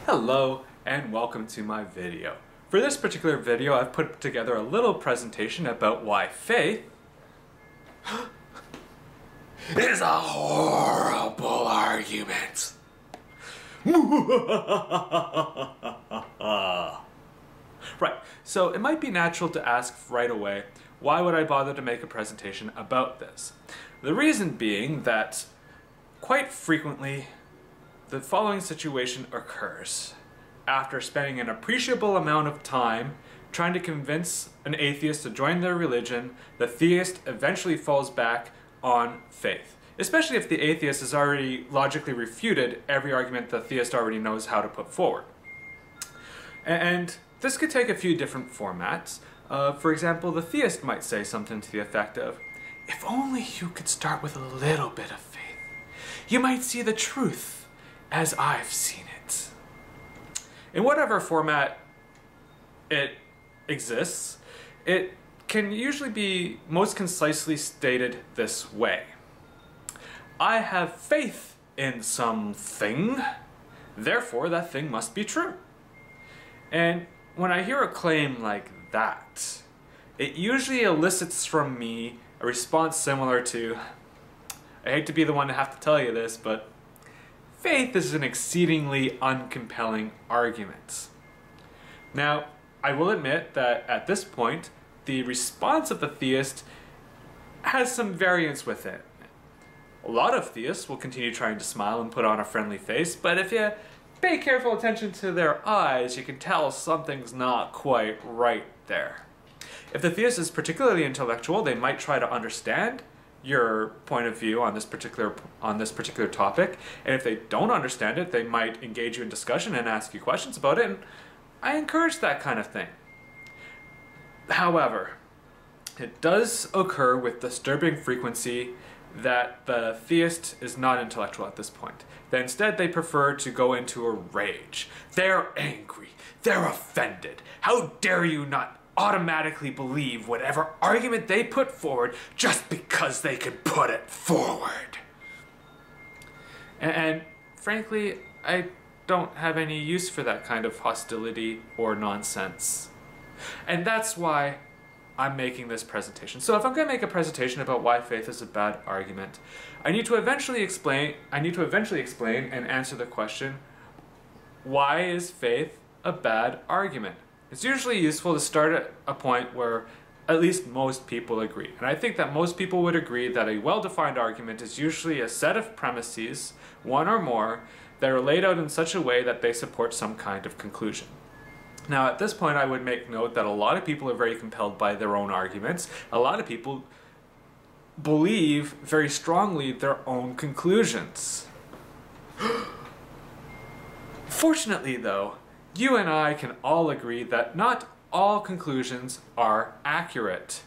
Hello and welcome to my video. For this particular video, I've put together a little presentation about why faith is a horrible argument. Right, so it might be natural to ask right away, why would I bother to make a presentation about this? The reason being that quite frequently the following situation occurs. After spending an appreciable amount of time trying to convince an atheist to join their religion, the theist eventually falls back on faith. Especially if the atheist has already logically refuted every argument the theist already knows how to put forward. And this could take a few different formats. For example, the theist might say something to the effect of, "If only you could start with a little bit of faith, you might see the truth as I've seen it." In whatever format it exists, it can usually be most concisely stated this way. I have faith in something, therefore that thing must be true. And when I hear a claim like that, it usually elicits from me a response similar to, I hate to be the one to have to tell you this, but faith is an exceedingly uncompelling argument. Now, I will admit that at this point, the response of the theist has some variance with it. A lot of theists will continue trying to smile and put on a friendly face, but if you pay careful attention to their eyes, you can tell something's not quite right there. If the theist is particularly intellectual, they might try to understand your point of view on this particular topic, and if they don't understand it, they might engage you in discussion and ask you questions about it, and I encourage that kind of thing. However, it does occur with disturbing frequency that the theist is not intellectual at this point. That instead they prefer to go into a rage. They're angry. They're offended. How dare you not automatically believe whatever argument they put forward just because they could put it forward. And frankly, I don't have any use for that kind of hostility or nonsense. And that's why I'm making this presentation. So if I'm going to make a presentation about why faith is a bad argument, I need to eventually explain and answer the question, why is faith a bad argument? It's usually useful to start at a point where at least most people agree. And I think that most people would agree that a well-defined argument is usually a set of premises, one or more, that are laid out in such a way that they support some kind of conclusion. Now at this point I would make note that a lot of people are very compelled by their own arguments. A lot of people believe very strongly their own conclusions. Fortunately though, you and I can all agree that not all conclusions are accurate.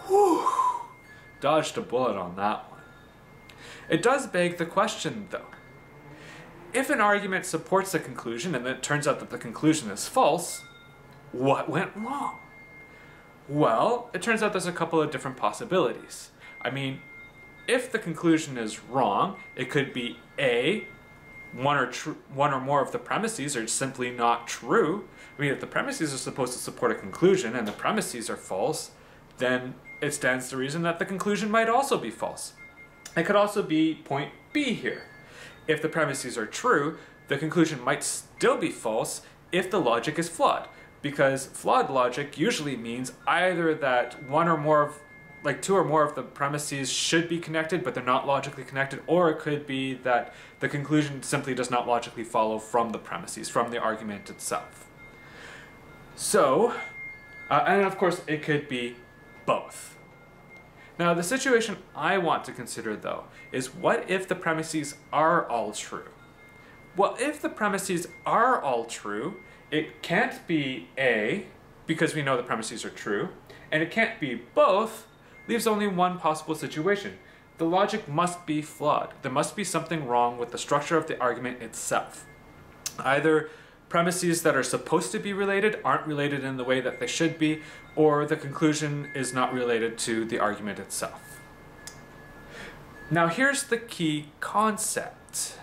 Whew! Dodged a bullet on that one. It does beg the question though. If an argument supports a conclusion and then it turns out that the conclusion is false, what went wrong? Well, it turns out there's a couple of different possibilities. I mean, if the conclusion is wrong, it could be A, one or more of the premises are simply not true. I mean, if the premises are supposed to support a conclusion and the premises are false, then it stands to reason that the conclusion might also be false. It could also be point B here. If the premises are true, the conclusion might still be false if the logic is flawed, because flawed logic usually means either that two or more of the premises should be connected, but they're not logically connected, or it could be that the conclusion simply does not logically follow from the premises, from the argument itself. So, and of course it could be both. Now the situation I want to consider though is, what if the premises are all true? Well, if the premises are all true, it can't be A, because we know the premises are true, and it can't be both, leaves only one possible situation. The logic must be flawed. There must be something wrong with the structure of the argument itself. Either premises that are supposed to be related aren't related in the way that they should be, or the conclusion is not related to the argument itself. Now here's the key concept.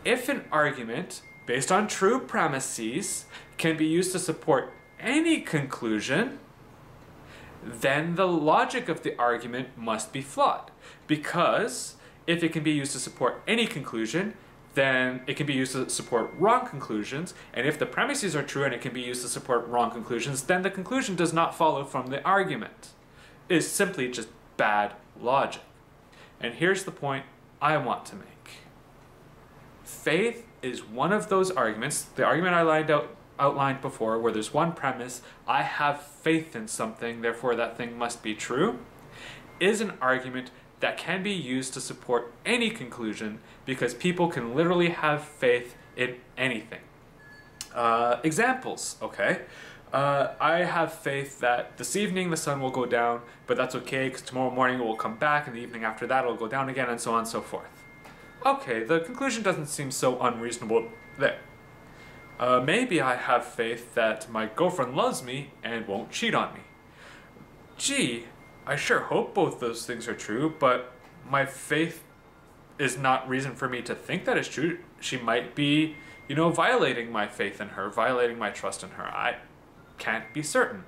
if an argument based on true premises can be used to support any conclusion, then the logic of the argument must be flawed. Because if it can be used to support any conclusion, then it can be used to support wrong conclusions. And if the premises are true and it can be used to support wrong conclusions, then the conclusion does not follow from the argument. It is simply just bad logic. And here's the point I want to make. Faith is one of those arguments, the argument I outlined before, where there's one premise, I have faith in something, therefore that thing must be true, is an argument that can be used to support any conclusion because people can literally have faith in anything. Examples, okay? I have faith that this evening the sun will go down, but that's okay because tomorrow morning it will come back and the evening after that it will go down again, and so on and so forth. Okay, the conclusion doesn't seem so unreasonable there. Maybe I have faith that my girlfriend loves me and won't cheat on me. Gee, I sure hope both those things are true, but my faith is not reason for me to think that it's true. She might be, violating my faith in her, violating my trust in her. I can't be certain.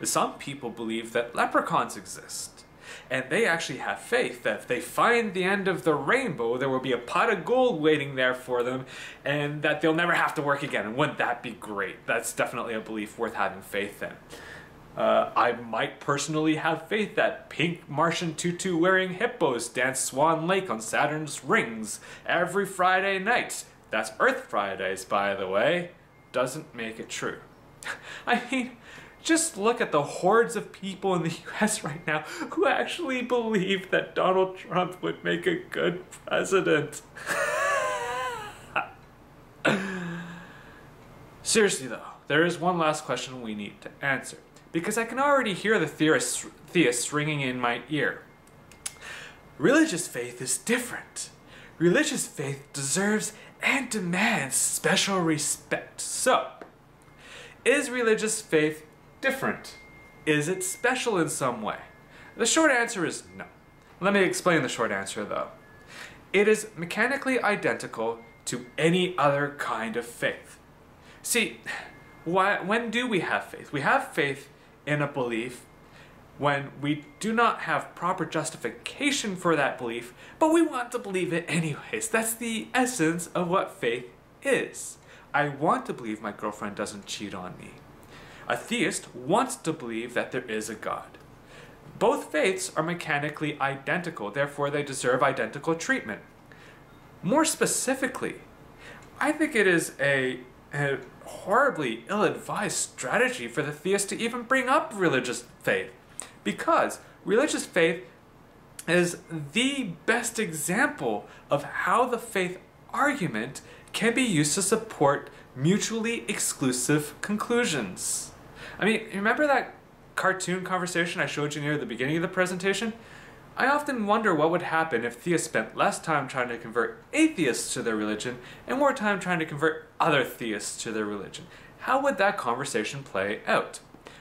Some people believe that leprechauns exist, and they actually have faith that if they find the end of the rainbow, there will be a pot of gold waiting there for them, and that they'll never have to work again. And wouldn't that be great? That's definitely a belief worth having faith in. I might personally have faith that pink Martian tutu-wearing hippos dance Swan Lake on Saturn's rings every Friday night. That's Earth Fridays, by the way. Doesn't make it true. I mean, just look at the hordes of people in the US right now who actually believe that Donald Trump would make a good president. Seriously though, there is one last question we need to answer, because I can already hear the theists ringing in my ear. Religious faith is different. Religious faith deserves and demands special respect. So, is religious faith different? Is it special in some way? The short answer is no. Let me explain the short answer though. It is mechanically identical to any other kind of faith. See, when do we have faith? We have faith in a belief when we do not have proper justification for that belief, but we want to believe it anyways. That's the essence of what faith is. I want to believe my girlfriend doesn't cheat on me. A theist wants to believe that there is a God. Both faiths are mechanically identical, therefore they deserve identical treatment. More specifically, I think it is a horribly ill-advised strategy for the theist to even bring up religious faith, because religious faith is the best example of how the faith argument can be used to support mutually exclusive conclusions. I mean, remember that cartoon conversation I showed you near the beginning of the presentation? I often wonder what would happen if theists spent less time trying to convert atheists to their religion and more time trying to convert other theists to their religion. How would that conversation play out?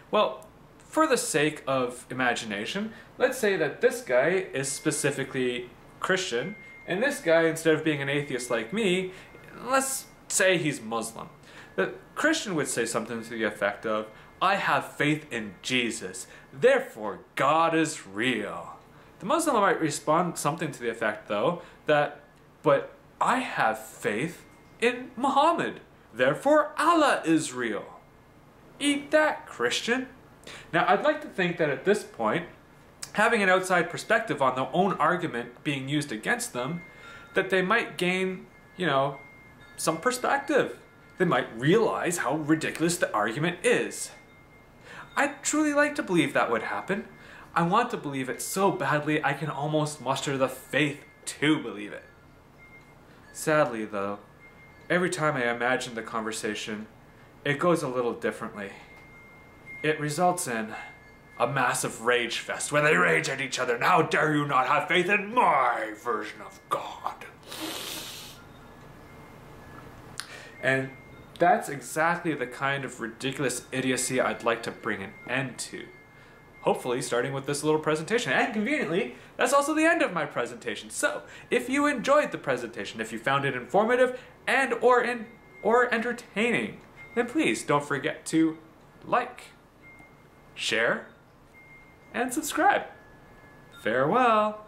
Well, for the sake of imagination, let's say that this guy is specifically Christian, and this guy, instead of being an atheist like me, let's say he's Muslim. The Christian would say something to the effect of, I have faith in Jesus, therefore God is real. The Muslim might respond something to the effect, though, that, but I have faith in Muhammad, therefore Allah is real. Eat that, Christian. Now, I'd like to think that at this point, having an outside perspective on their own argument being used against them, that they might gain, some perspective. They might realize how ridiculous the argument is. I'd truly like to believe that would happen. I want to believe it so badly I can almost muster the faith to believe it. Sadly, though, every time I imagine the conversation, it goes a little differently. It results in a massive rage fest where they rage at each other. How dare you not have faith in my version of God? And that's exactly the kind of ridiculous idiocy I'd like to bring an end to. hopefully starting with this little presentation. And conveniently, that's also the end of my presentation. So, if you enjoyed the presentation, if you found it informative and or entertaining, then please don't forget to like, share, and subscribe. Farewell.